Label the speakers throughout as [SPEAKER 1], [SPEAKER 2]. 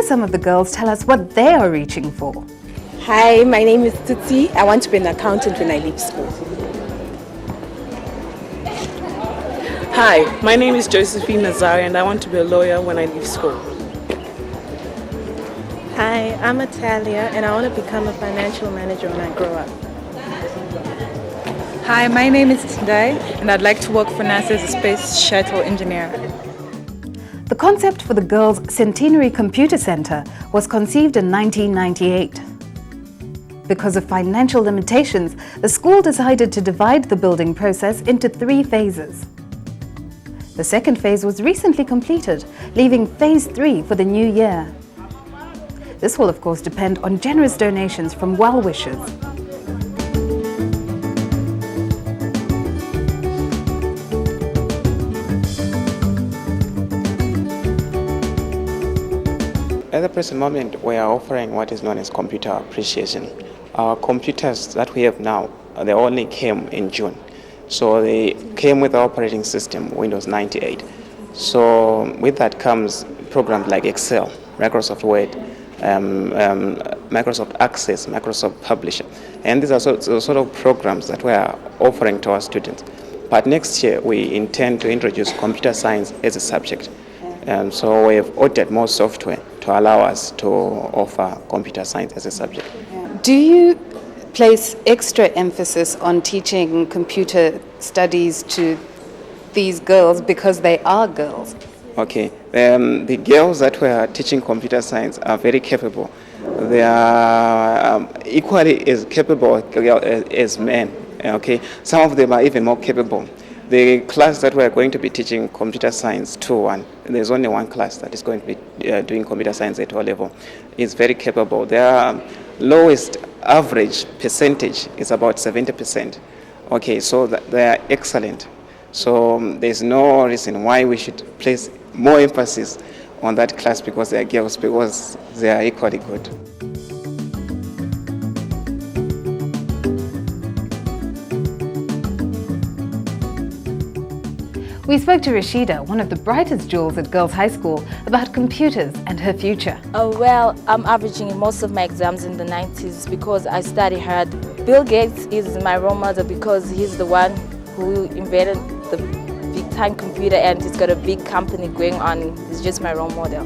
[SPEAKER 1] some of the girls tell us what they are reaching for.
[SPEAKER 2] Hi, my name is Tsitsi. I want to be an accountant when I leave school.
[SPEAKER 3] Hi, my name is Josephine Nazari and I want to be a lawyer when I leave school.
[SPEAKER 4] Hi, I'm Atalia and I want to become a financial manager when I grow up.
[SPEAKER 5] Hi, my name is Tindai and I'd like to work for NASA as a space shuttle engineer.
[SPEAKER 1] The concept for the Girls' Centenary Computer Center was conceived in 1998. Because of financial limitations, the school decided to divide the building process into 3 phases. The second phase was recently completed, leaving phase 3 for the new year. This will of course depend on generous donations from well-wishers.
[SPEAKER 6] At the present moment, we are offering what is known as computer appreciation. Our computers that we have now, they only came in June. So they came with the operating system, Windows 98. So with that comes programs like Excel, Microsoft Word, Microsoft Access, Microsoft Publisher. And these are sort of programs that we are offering to our students. But next year, we intend to introduce computer science as a subject. So we have ordered more software to allow us to offer computer science as a subject.
[SPEAKER 1] Do you place extra emphasis on teaching computer studies to these girls because they are girls?
[SPEAKER 6] Okay, the girls that we are teaching computer science are very capable. They are equally as capable as men. Okay, some of them are even more capable. The class that we are going to be teaching computer science 2-1, there's only one class that is going to be doing computer science at O level, is very capable. Their lowest average percentage is about 70%. Okay, so they are excellent. So there's no reason why we should place more emphasis on that class because they are girls, because they are equally good.
[SPEAKER 1] We spoke to Rashida, one of the brightest jewels at Girls High School, about computers and her future.
[SPEAKER 7] Well, I'm averaging most of my exams in the 90s because I study hard. Bill Gates is my role model because he's the one who invented the big-time computer and he's got a big company going on. He's just my role model.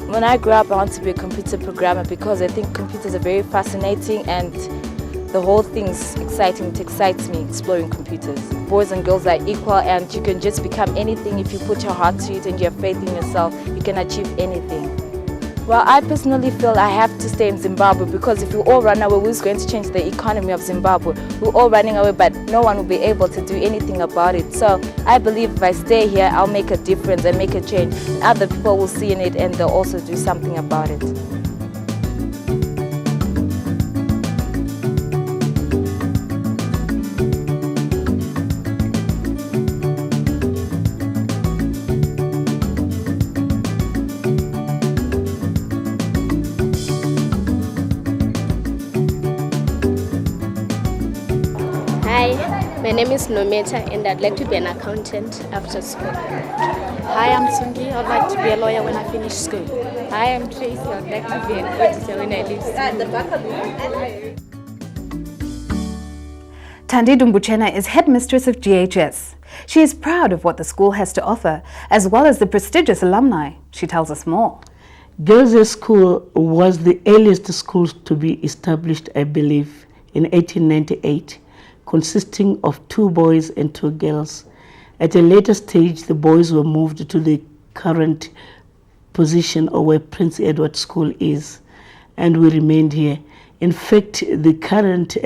[SPEAKER 7] When I grow up, I want to be a computer programmer because I think computers are very fascinating and the whole thing's exciting. It excites me, exploring computers. Boys and girls are equal and you can just become anything if you put your heart to it and you have faith in yourself. You can achieve anything. Well, I personally feel I have to stay in Zimbabwe because if we all run away, who's going to change the economy of Zimbabwe? We're all running away, but no one will be able to do anything about it. So I believe if I stay here, I'll make a difference and make a change. Other people will see in it and they'll also do something about it.
[SPEAKER 8] Hi, my name is Nometa and I'd like to be an accountant after school.
[SPEAKER 9] Hi, I'm Sungi. I'd like to be a lawyer when I finish school.
[SPEAKER 8] Hi, I'm Tracy. I'd like to be an auditor when I leave school.
[SPEAKER 1] Tandi Dumbuchena is headmistress of GHS. She is proud of what the school has to offer, as well as the prestigious alumni. She tells us more.
[SPEAKER 10] Girls' High School was the earliest school to be established, I believe, in 1898. Consisting of 2 boys and 2 girls. At a later stage, the boys were moved to the current position or where Prince Edward School is, and we remained here. In fact, the current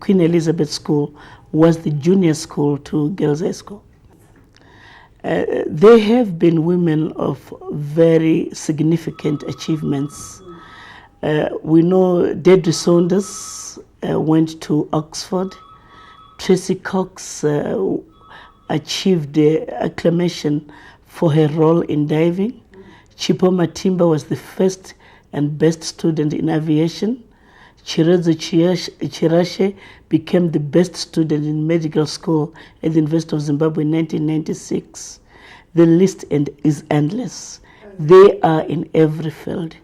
[SPEAKER 10] Queen Elizabeth School was the junior school to Girls High School. There have been women of very significant achievements. We know Deirdre Saunders went to Oxford. Tracy Cox achieved acclamation for her role in diving. Chipo Matimba was the first and best student in aviation. Chirezo Chirashe became the best student in medical school at the University of Zimbabwe in 1996. The list is endless. They are in every field.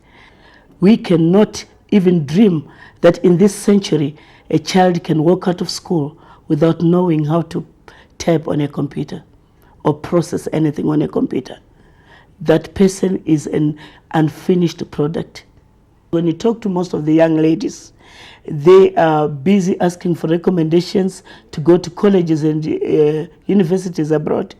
[SPEAKER 10] We cannot even dream that in this century a child can walk out of school without knowing how to type on a computer or process anything on a computer. That person is an unfinished product. When you talk to most of the young ladies, they are busy asking for recommendations to go to colleges and universities abroad.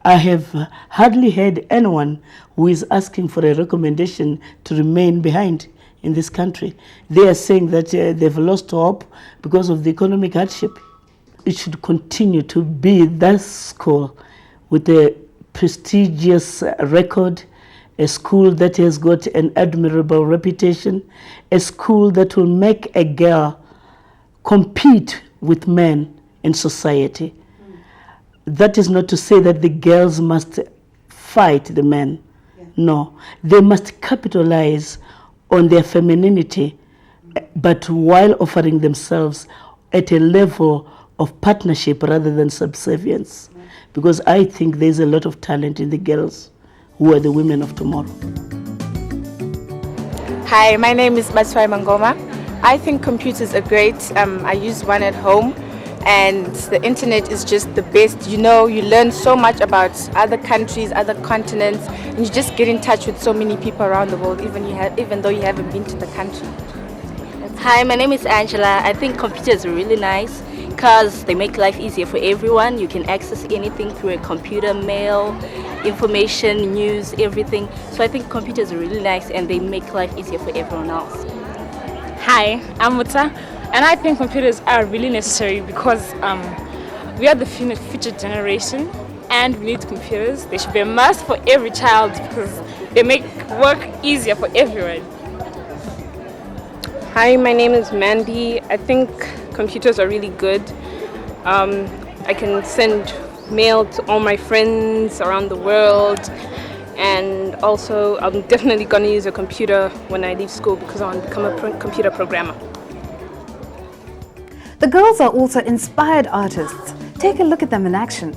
[SPEAKER 10] I have hardly heard anyone who is asking for a recommendation to remain behind in this country. They are saying that they've lost hope because of the economic hardship. It should continue to be that school with a prestigious record, a school that has got an admirable reputation, a school that will make a girl compete with men in society. That is not to say that the girls must fight the men. No, they must capitalize on their femininity, but while offering themselves at a level of partnership rather than subservience. Because I think there's a lot of talent in the girls who are the women of tomorrow.
[SPEAKER 2] Hi, my name is Maswai Mangoma. I think computers are great. I use one at home, and the internet is just the best. You know, you learn so much about other countries, other continents, and you just get in touch with so many people around the world, even though you haven't been to the country.
[SPEAKER 11] Hi, my name is Angela. I think computers are really nice because they make life easier for everyone. You can access anything through a computer, mail, information, news, everything. So I think computers are really nice and they make life easier for everyone else.
[SPEAKER 12] Hi, I'm Muta, and I think computers are really necessary because we are the future generation and we need computers. They should be a must for every child because they make work easier for everyone.
[SPEAKER 13] Hi, my name is Mandy. I think computers are really good. I can send mail to all my friends around the world, and also I'm definitely going to use a computer when I leave school because I want to become a computer programmer.
[SPEAKER 1] The girls are also inspired artists. Take a look at them in action.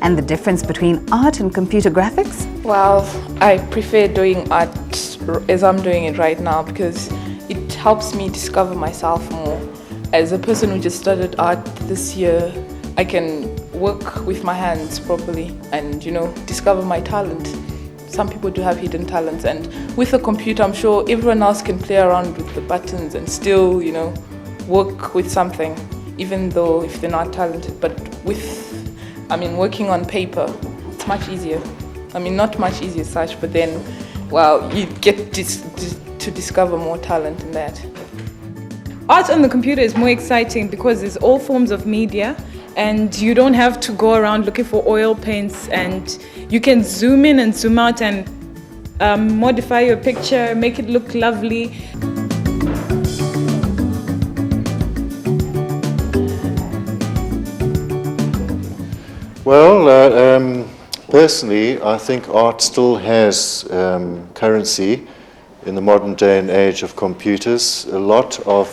[SPEAKER 1] And the difference between art and computer graphics?
[SPEAKER 14] Well, I prefer doing art as I'm doing it right now because it helps me discover myself more. As a person who just started art this year, I can work with my hands properly and, you know, discover my talent. Some people do have hidden talents, and with a computer, I'm sure everyone else can play around with the buttons and still, you know, work with something, even though if they're not talented. But working on paper, it's much easier. Not much easier as such, but then, well, you get to discover more talent in that.
[SPEAKER 5] Art on the computer is more exciting because there's all forms of media and you don't have to go around looking for oil paints, and you can zoom in and zoom out and modify your picture, make it look lovely.
[SPEAKER 15] Well, personally, I think art still has currency in the modern day and age of computers. A lot of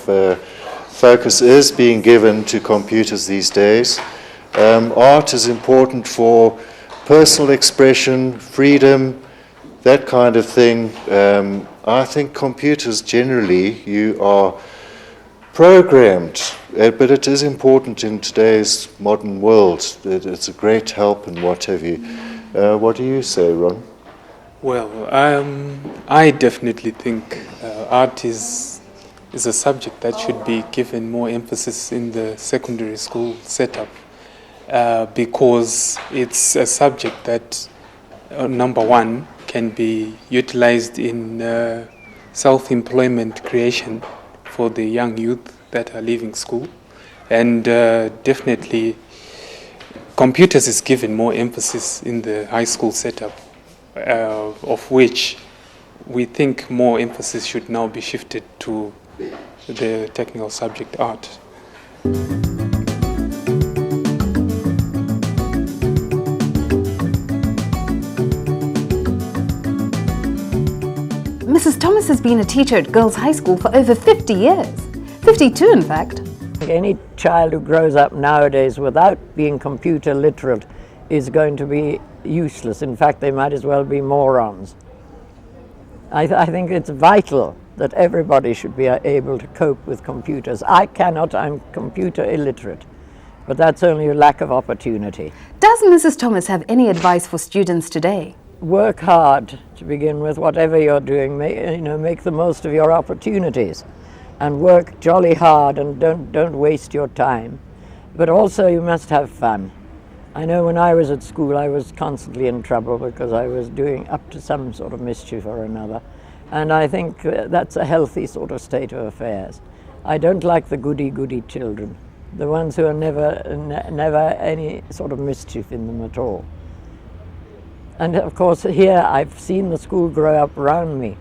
[SPEAKER 15] focus is being given to computers these days. Art is important for personal expression, freedom, that kind of thing. I think computers generally, you are programmed, but it is important in today's modern world. It's a great help and what have you. What do you say, Ron?
[SPEAKER 16] Well, I definitely think art is a subject that should be given more emphasis in the secondary school setup because it's a subject that, number one, can be utilized in self-employment creation for the young youth that are leaving school, and definitely computers is given more emphasis in the high school setup, of which we think more emphasis should now be shifted to the technical subject art.
[SPEAKER 1] has been a teacher at Girls High School for over 50 years. 52, in fact.
[SPEAKER 17] Any child who grows up nowadays without being computer literate is going to be useless. In fact, they might as well be morons. I think it's vital that everybody should be able to cope with computers. I cannot, I'm computer illiterate, but that's only a lack of opportunity.
[SPEAKER 1] Does Mrs. Thomas have any advice for students today?
[SPEAKER 17] Work hard to begin with, whatever you're doing. Make the most of your opportunities, and work jolly hard, and don't waste your time. But also you must have fun. I know when I was at school I was constantly in trouble because I was doing up to some sort of mischief or another, and I think that's a healthy sort of state of affairs. I don't like the goody-goody children, the ones who are never any sort of mischief in them at all. And of course here I've seen the school grow up around me.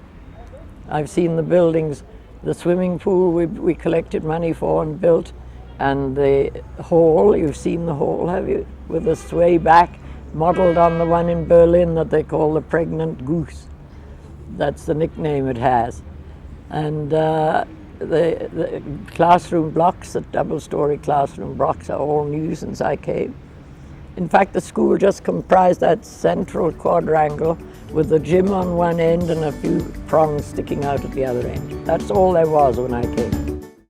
[SPEAKER 17] I've seen the buildings, the swimming pool we collected money for and built, and the hall, you've seen the hall, have you? With a sway back, modelled on the one in Berlin that they call the Pregnant Goose. That's the nickname it has. And the classroom blocks, the double-story classroom blocks, are all new since I came. In fact, the school just comprised that central quadrangle with the gym on one end and a few prongs sticking out at the other end. That's all there was when I came.